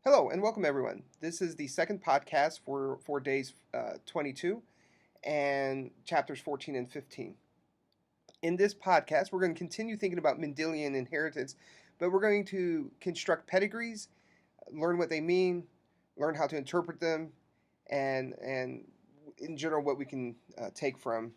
Hello and welcome everyone. This is the second podcast for days 22 and chapters 14 and 15. In this podcast, we're going to continue thinking about Mendelian inheritance, but we're going to construct pedigrees, learn what they mean, learn how to interpret them, and in general what we can take from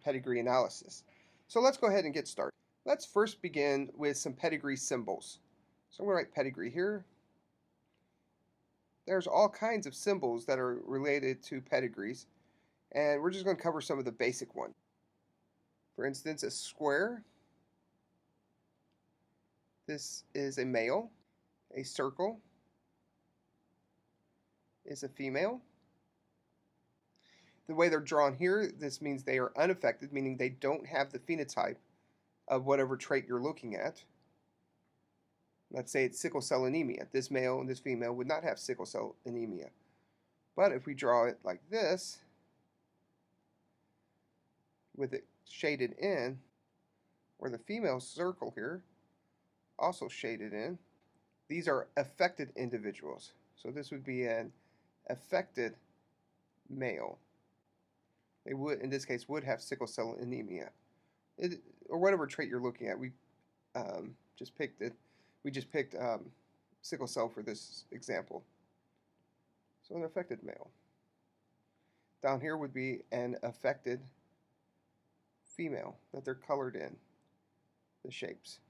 pedigree analysis. So let's go ahead and get started. Let's first begin with some pedigree symbols. So I'm going to write pedigree here. There's all kinds of symbols that are related to pedigrees, and we're just going to cover some of the basic ones. For instance, a square. This is a male. A circle is a female. The way they're drawn here, this means they are unaffected, meaning they don't have the phenotype of whatever trait you're looking at. Let's say it's sickle cell anemia. This male and this female would not have sickle cell anemia. But if we draw it like this, with it shaded in, or the female circle here, also shaded in, these are affected individuals. So this would be an affected male. They would, in this case, would have sickle cell anemia, or whatever trait you're looking at. We just picked sickle cell for this example. So an affected male. Down here would be an affected female that they're colored in, the shapes.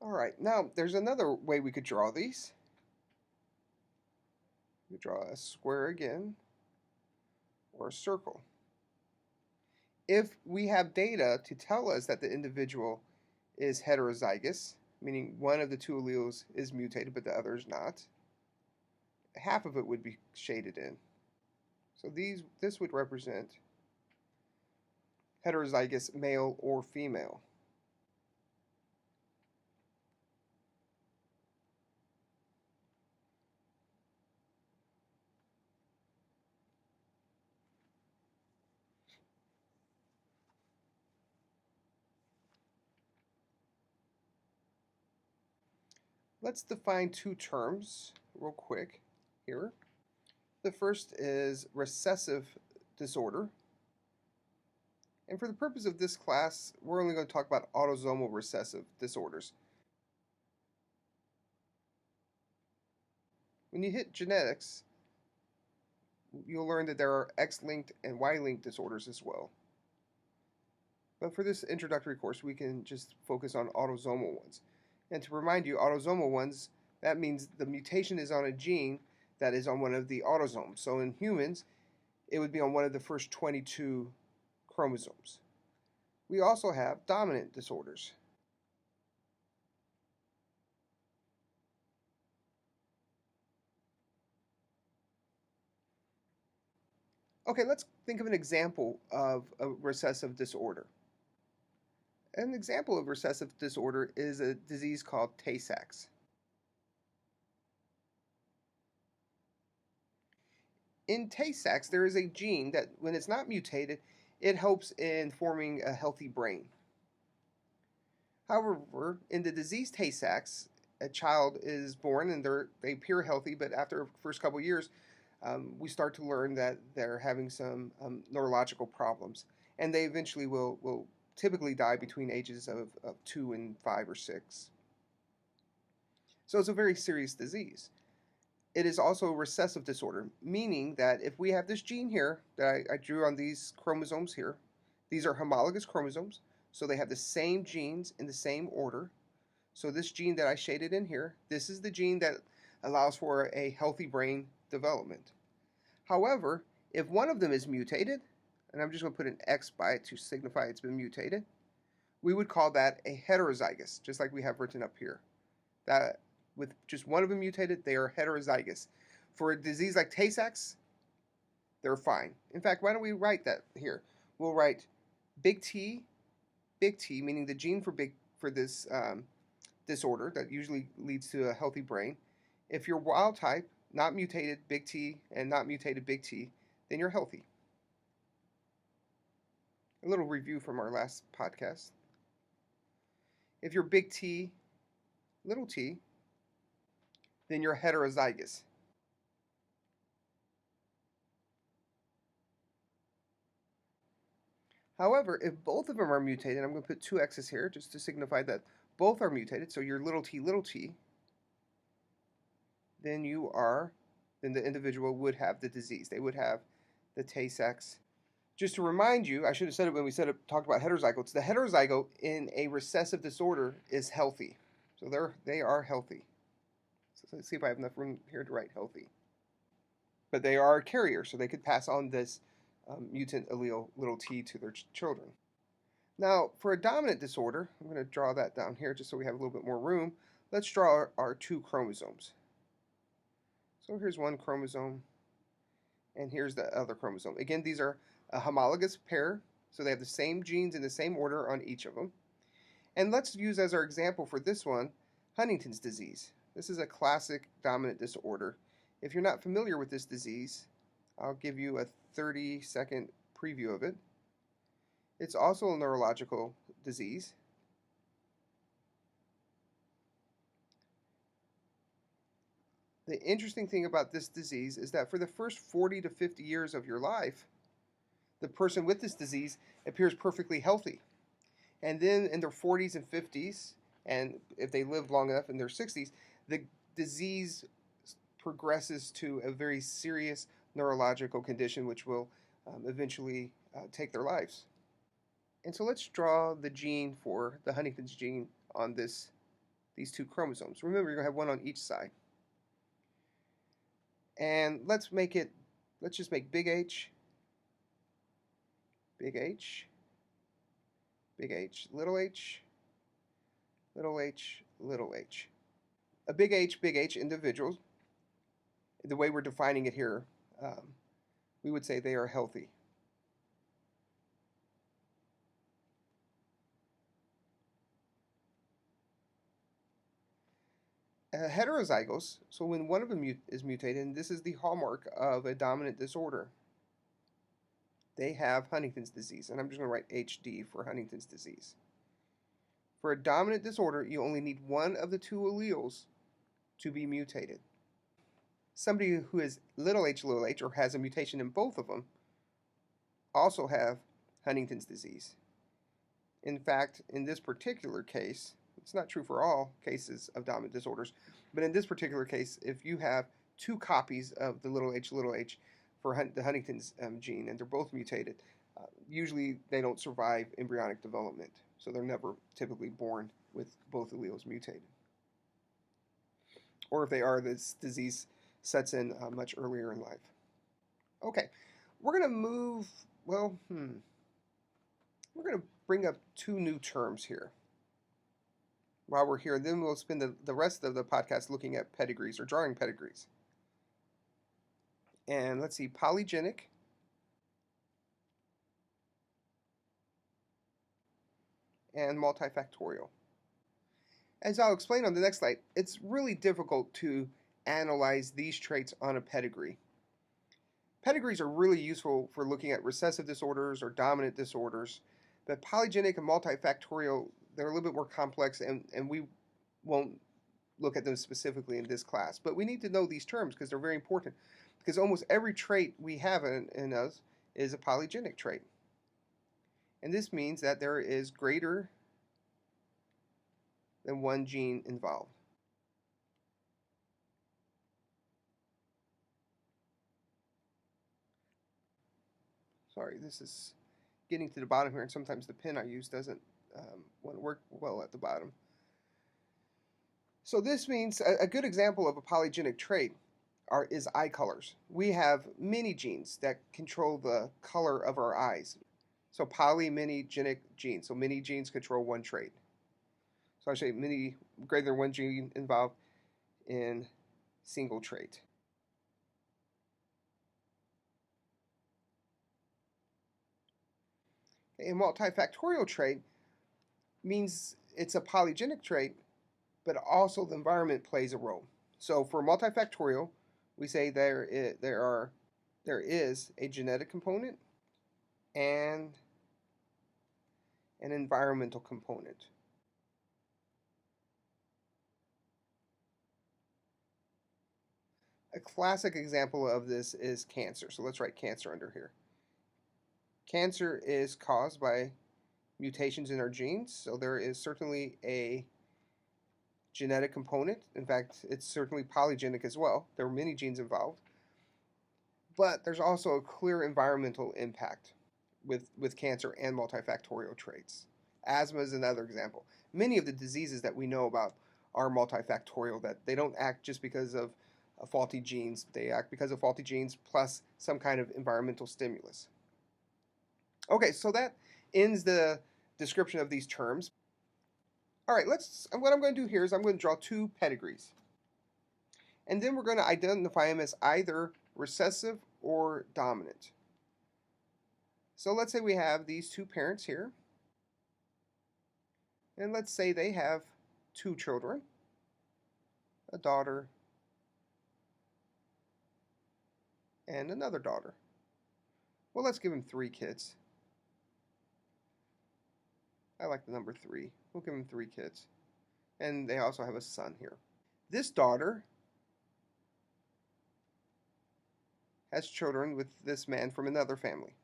All right, now there's another way we could draw these. We draw a square again, or a circle. If we have data to tell us that the individual is heterozygous, meaning one of the two alleles is mutated but the other is not, half of it would be shaded in. So this would represent heterozygous male or female. Let's define two terms real quick here. The first is recessive disorder. And for the purpose of this class, we're only going to talk about autosomal recessive disorders. When you hit genetics, you'll learn that there are X-linked and Y-linked disorders as well. But for this introductory course, we can just focus on autosomal ones. And to remind you, autosomal ones, that means the mutation is on a gene that is on one of the autosomes. So in humans, it would be on one of the first 22 chromosomes. We also have dominant disorders. Okay, let's think of an example of a recessive disorder. An example of recessive disorder is a disease called Tay-Sachs. In Tay-Sachs, there is a gene that, when it's not mutated, it helps in forming a healthy brain. However, in the disease Tay-Sachs, a child is born and they appear healthy, but after the first couple of years, we start to learn that they're having some neurological problems, and they eventually will typically die between ages of 2 and 5 or 6. So it's a very serious disease. It is also a recessive disorder, meaning that if we have this gene here that I drew on these chromosomes here, these are homologous chromosomes, so they have the same genes in the same order. So this gene that I shaded in here, this is the gene that allows for a healthy brain development. However, if one of them is mutated, and I'm just going to put an X by it to signify it's been mutated, we would call that a heterozygous, just like we have written up here. That with just one of them mutated, they are heterozygous. For a disease like Tay-Sachs, they're fine. In fact, why don't we write that here? We'll write big T, meaning the gene for this disorder that usually leads to a healthy brain. If you're wild type, not mutated big T and not mutated big T, then you're healthy. A little review from our last podcast. If you're big T little t, then you're heterozygous. However, if both of them are mutated, I'm going to put two X's here just to signify that both are mutated, so you're little t, then then the individual would have the disease. They would have the Tay-Sachs. Just to remind you, I should have said it when we talked about heterozygotes. The heterozygote in a recessive disorder is healthy. So they are healthy. So let's see if I have enough room here to write healthy. But they are a carrier, so they could pass on this mutant allele, little t, to their children. Now, for a dominant disorder, I'm going to draw that down here just so we have a little bit more room. Let's draw our two chromosomes. So here's one chromosome, and here's the other chromosome. Again, these are a homologous pair, so they have the same genes in the same order on each of them. And let's use as our example for this one, Huntington's disease. This is a classic dominant disorder. If you're not familiar with this disease, I'll give you a 30-second preview of it. It's also a neurological disease. The interesting thing about this disease is that for the first 40 to 50 years of your life, the person with this disease appears perfectly healthy. And then in their 40s and 50s, and if they live long enough in their 60s, the disease progresses to a very serious neurological condition which will eventually take their lives. And so let's draw the gene for the Huntington's gene on these two chromosomes. Remember, you're going to have one on each side. And let's just make big H, big H, big H, little h, little h, little h. A big H individual, the way we're defining it here, we would say they are healthy. Heterozygous, so when one of them is mutated, and this is the hallmark of a dominant disorder, they have Huntington's disease, and I'm just going to write HD for Huntington's disease. For a dominant disorder, you only need one of the two alleles to be mutated. Somebody who is little h, or has a mutation in both of them, also have Huntington's disease. In fact, in this particular case, it's not true for all cases of dominant disorders, but in this particular case, if you have two copies of the little h for the Huntington's gene, and they're both mutated, usually they don't survive embryonic development, so they're never typically born with both alleles mutated. Or if they are, this disease sets in much earlier in life. Okay, we're going to move, we're going to bring up two new terms here while we're here. Then we'll spend the rest of the podcast looking at pedigrees or drawing pedigrees. And let's see, polygenic and multifactorial. As I'll explain on the next slide, it's really difficult to analyze these traits on a pedigree. Pedigrees are really useful for looking at recessive disorders or dominant disorders, but polygenic and multifactorial, they're a little bit more complex, and we won't look at them specifically in this class. But we need to know these terms because they're very important, because almost every trait we have in us is a polygenic trait. And this means that there is greater than one gene involved. Sorry, this is getting to the bottom here, and sometimes the pen I use doesn't want to work well at the bottom. So this means a good example of a polygenic trait is eye colors. We have many genes that control the color of our eyes. So many genes. So many genes control one trait. So I say many greater than one gene involved in single trait. A multifactorial trait means it's a polygenic trait, but also the environment plays a role. So for multifactorial, we say there is a genetic component and an environmental component. A classic example of this is cancer. So let's write cancer under here. Cancer is caused by mutations in our genes, so there is certainly a genetic component. In fact, it's certainly polygenic as well. There are many genes involved. But there's also a clear environmental impact with cancer and multifactorial traits. Asthma is another example. Many of the diseases that we know about are multifactorial, that they don't act just because of faulty genes. They act because of faulty genes plus some kind of environmental stimulus. Okay, so that ends the description of these terms. All right, what I'm going to do here is I'm going to draw two pedigrees. And then we're going to identify them as either recessive or dominant. So let's say we have these two parents here. And let's say they have two children, a daughter and another daughter. Well, let's give them 3 kids. I like the number 3. We'll give them 3 kids. And they also have a son here. This daughter has children with this man from another family.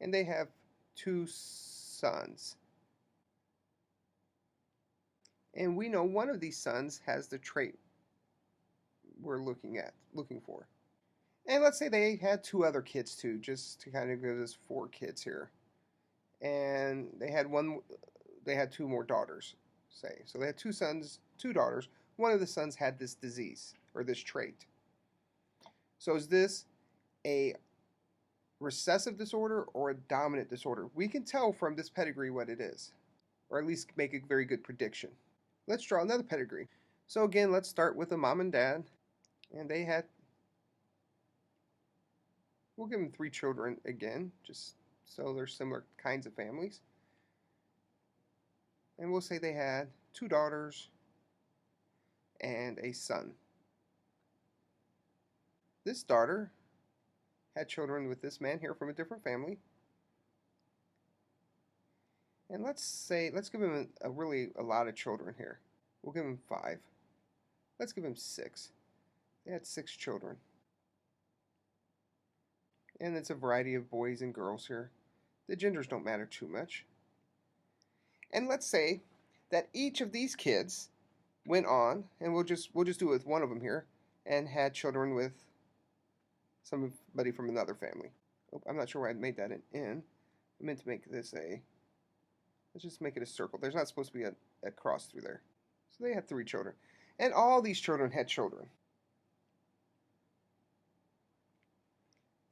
And they have 2 sons. And we know one of these sons has the trait we're looking for. And let's say they had 2 other kids too, just to kind of give us 4 kids here. And they had 2 more daughters, say. So they had 2 sons, 2 daughters. One of the sons had this disease or this trait. So is this a recessive disorder or a dominant disorder? We can tell from this pedigree what it is, or at least make a very good prediction. Let's draw another pedigree. So again, let's start with the mom and dad. And they had, we'll give them 3 children again, just so they're similar kinds of families. And we'll say they had 2 daughters and a son. This daughter had children with this man here from a different family. And let's give him a lot of children here. We'll give him 5. Let's give him 6. They had 6 children. And it's a variety of boys and girls here. The genders don't matter too much. And let's say that each of these kids went on, and we'll just do it with one of them here, and had children with somebody from another family. Oh, I'm not sure why I made that an N. I meant to make this let's just make it a circle. There's not supposed to be a cross through there. So they had 3 children. And all these children had children.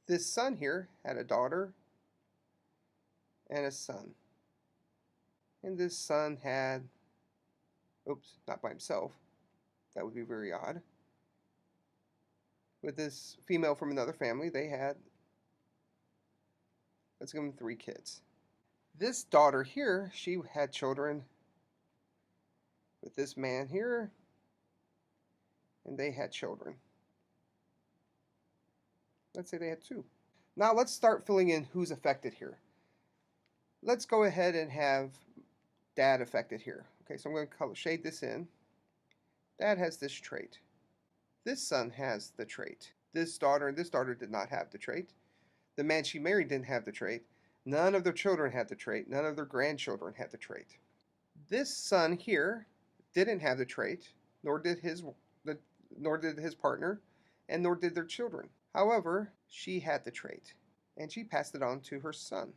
This son here had a daughter and a son. And this son had, not by himself. That would be very odd. With this female from another family, they had, let's give them 3 kids. This daughter here, she had children with this man here, and they had children. Let's say they had 2. Now let's start filling in who's affected here. Let's go ahead and have dad affected here. Okay, so I'm going to shade this in. Dad has this trait. This son has the trait. This daughter did not have the trait. The man she married didn't have the trait. None of their children had the trait. None of their grandchildren had the trait. This son here didn't have the trait, nor did his partner, and nor did their children. However, she had the trait, and she passed it on to her son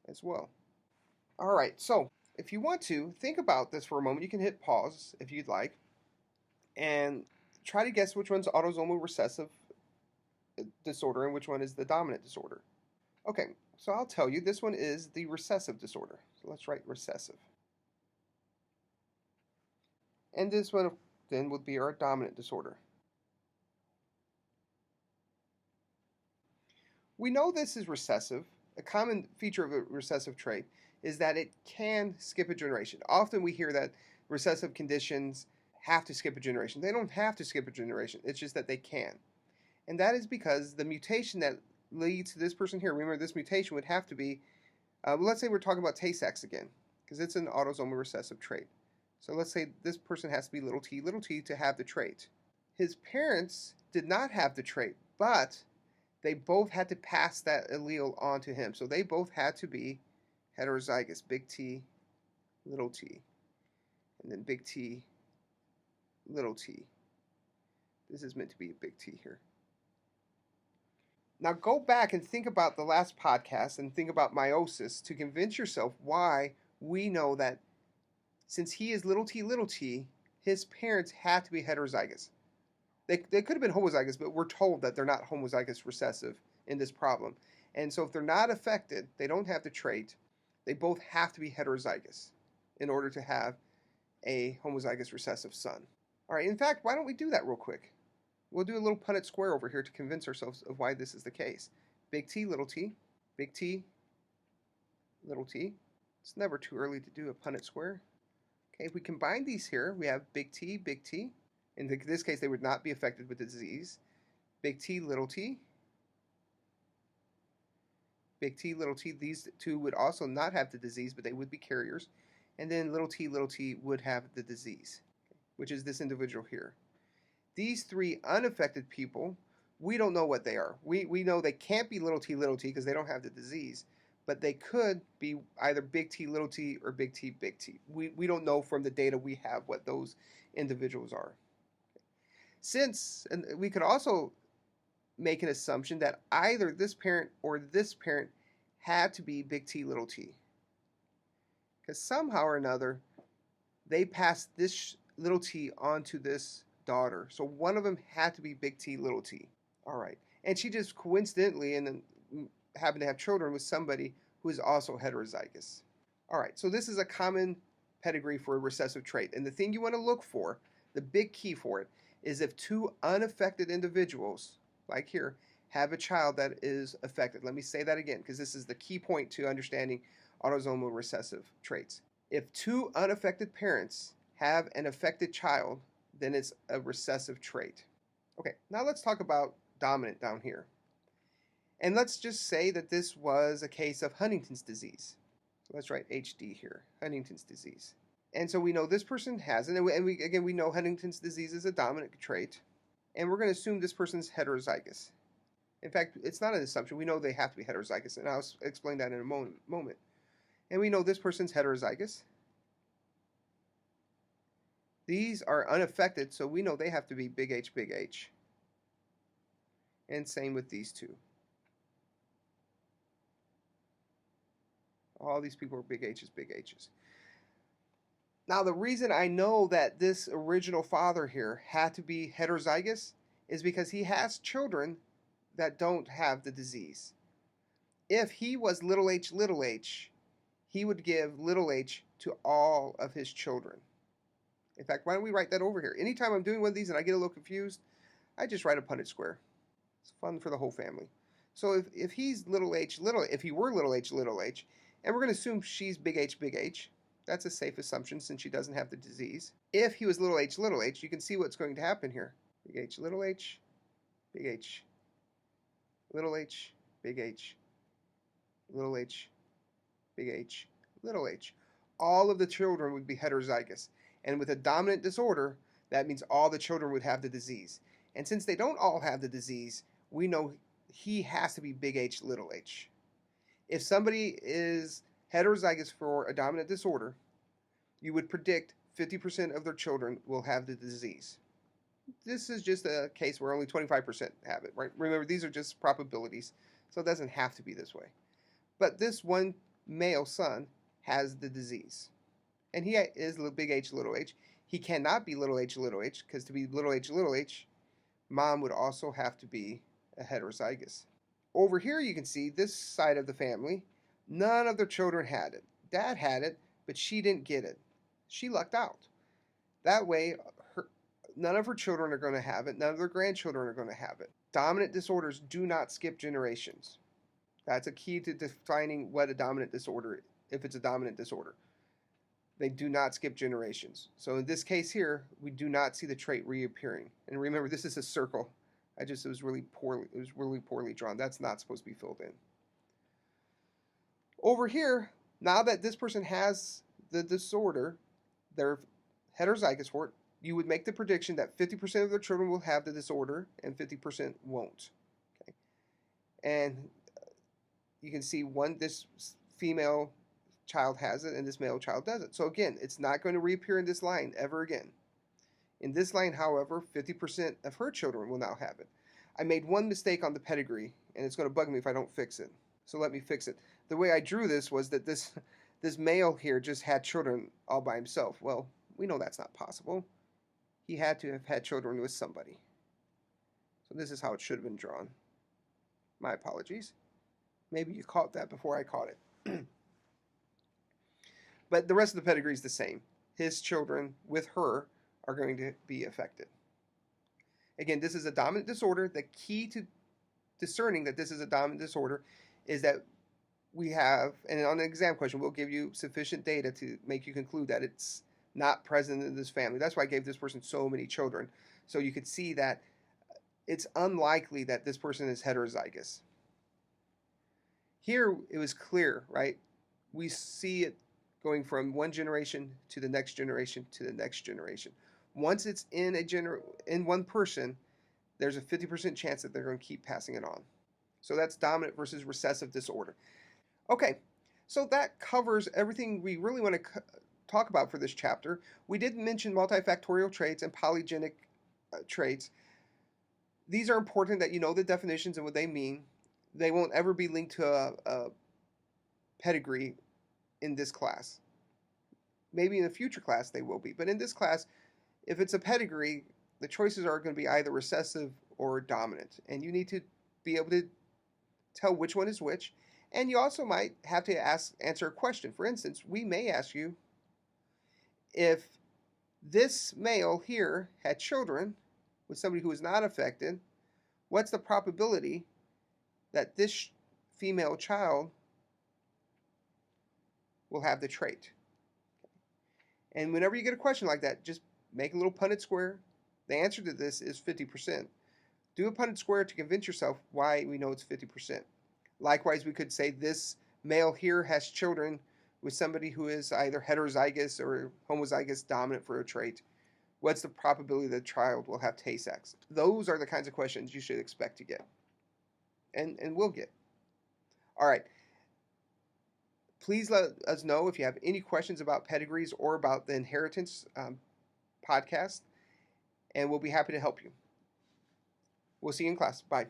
as well. All right, so if you want to think about this for a moment, you can hit pause if you'd like, and try to guess which one's autosomal recessive disorder and which one is the dominant disorder. Okay, so I'll tell you, this one is the recessive disorder. So let's write recessive. And this one then would be our dominant disorder. We know this is recessive. A common feature of a recessive trait is that it can skip a generation. Often we hear that recessive conditions have to skip a generation. They don't have to skip a generation. It's just that they can. And that is because the mutation that leads to this person here, remember this mutation would have to be, let's say we're talking about Tay-Sachs again, because it's an autosomal recessive trait. So let's say this person has to be little t to have the trait. His parents did not have the trait, but they both had to pass that allele on to him. So they both had to be heterozygous, big T, little t, and then big T, little t. This is meant to be a big T here. Now go back and think about the last podcast and think about meiosis to convince yourself why we know that since he is little t, his parents had to be heterozygous. They could have been homozygous, but we're told that they're not homozygous recessive in this problem. And so if they're not affected, they don't have the trait, they both have to be heterozygous in order to have a homozygous recessive son. All right, in fact, why don't we do that real quick? We'll do a little Punnett Square over here to convince ourselves of why this is the case. Big T, big T, little t. It's never too early to do a Punnett Square. Okay, if we combine these here, we have big T. In this case, they would not be affected with the disease. Big T, little t. Big T, little t. These two would also not have the disease, but they would be carriers. And then little t would have the disease, which is this individual here. These three unaffected people, we don't know what they are. We know they can't be little t because they don't have the disease, but they could be either big T, little t, or big T, big T. We don't know from the data we have what those individuals are. And we could also make an assumption that either this parent or this parent had to be big T, little t. Because somehow or another, they passed this little t onto this daughter. So one of them had to be big T, little t. All right. And she just coincidentally and then happened to have children with somebody who is also heterozygous. All right. So this is a common pedigree for a recessive trait. And the thing you want to look for, the big key for it, is if two unaffected individuals, like here, have a child that is affected. Let me say that again, because this is the key point to understanding autosomal recessive traits. If two unaffected parents have an affected child, then it's a recessive trait. Okay, now let's talk about dominant down here. And let's just say that this was a case of Huntington's disease. So let's write HD here, Huntington's disease. And so we know this person has it, and we know Huntington's disease is a dominant trait, and we're going to assume this person's heterozygous. In fact, it's not an assumption. We know they have to be heterozygous, and I'll explain that in a moment. And we know this person's heterozygous. These are unaffected, so we know they have to be big H. And same with these two. All these people are big H's. Now, the reason I know that this original father here had to be heterozygous is because he has children that don't have the disease. If he was little h, he would give little h to all of his children. In fact, why don't we write that over here? Anytime I'm doing one of these and I get a little confused, I just write a Punnett Square. It's fun for the whole family. So if he's if he were little h, and we're going to assume she's big H, that's a safe assumption since she doesn't have the disease. If he was little h, you can see what's going to happen here. Big H, big H, little h, big H, little h, big H, little h. All of the children would be heterozygous. And with a dominant disorder, that means all the children would have the disease. And since they don't all have the disease, we know he has to be big H, little h. If somebody is heterozygous for a dominant disorder, you would predict 50% of their children will have the disease. This is just a case where only 25% have it, right? Remember, these are just probabilities, so it doesn't have to be this way. But this one male son has the disease. And he is big H, little h. He cannot be little h, because to be little h, mom would also have to be a heterozygous. Over here you can see this side of the family, none of their children had it. Dad had it, but she didn't get it. She lucked out. That way, none of her children are going to have it. None of their grandchildren are going to have it. Dominant disorders do not skip generations. That's a key to defining what a dominant disorder is, if it's a dominant disorder. They do not skip generations. So in this case here, we do not see the trait reappearing. And remember, this is a circle. It was really poorly drawn. That's not supposed to be filled in. Over here, now that this person has the disorder, their heterozygous for it, you would make the prediction that 50% of their children will have the disorder and 50% won't. Okay? And you can see this female child has it and this male child doesn't. So again, it's not going to reappear in this line ever again. In this line, however, 50% of her children will now have it. I made one mistake on the pedigree, and it's going to bug me if I don't fix it. So let me fix it. The way I drew this was that this male here just had children all by himself. Well, we know that's not possible. He had to have had children with somebody. So this is how it should have been drawn. My apologies. Maybe you caught that before I caught it. But the rest of the pedigree is the same. His children with her are going to be affected. Again, this is a dominant disorder. The key to discerning that this is a dominant disorder is that we have, and on an exam question, we'll give you sufficient data to make you conclude that it's not present in this family. That's why I gave this person so many children. So you could see that it's unlikely that this person is heterozygous. Here, it was clear, right? We see it going from one generation to the next generation to the next generation. Once it's in one person, there's a 50% chance that they're going to keep passing it on. So that's dominant versus recessive disorder. Okay, so that covers everything we really want to talk about for this chapter. We did mention multifactorial traits and polygenic traits. These are important that you know the definitions and what they mean. They won't ever be linked to a pedigree in this class. Maybe in a future class they will be, but in this class, if it's a pedigree, the choices are going to be either recessive or dominant, and you need to be able to tell which one is which. And you also might have to answer a question. For instance, we may ask you, if this male here had children with somebody who is not affected, what's the probability that this female child will have the trait? And whenever you get a question like that, just make a little Punnett Square. The answer to this is 50%. Do a Punnett Square to convince yourself why we know it's 50%. Likewise, we could say this male here has children with somebody who is either heterozygous or homozygous dominant for a trait. What's the probability that the child will have Tay-Sachs? Those are the kinds of questions you should expect to get, and will get. All right. Please let us know if you have any questions about pedigrees or about the inheritance podcast, and we'll be happy to help you. We'll see you in class. Bye.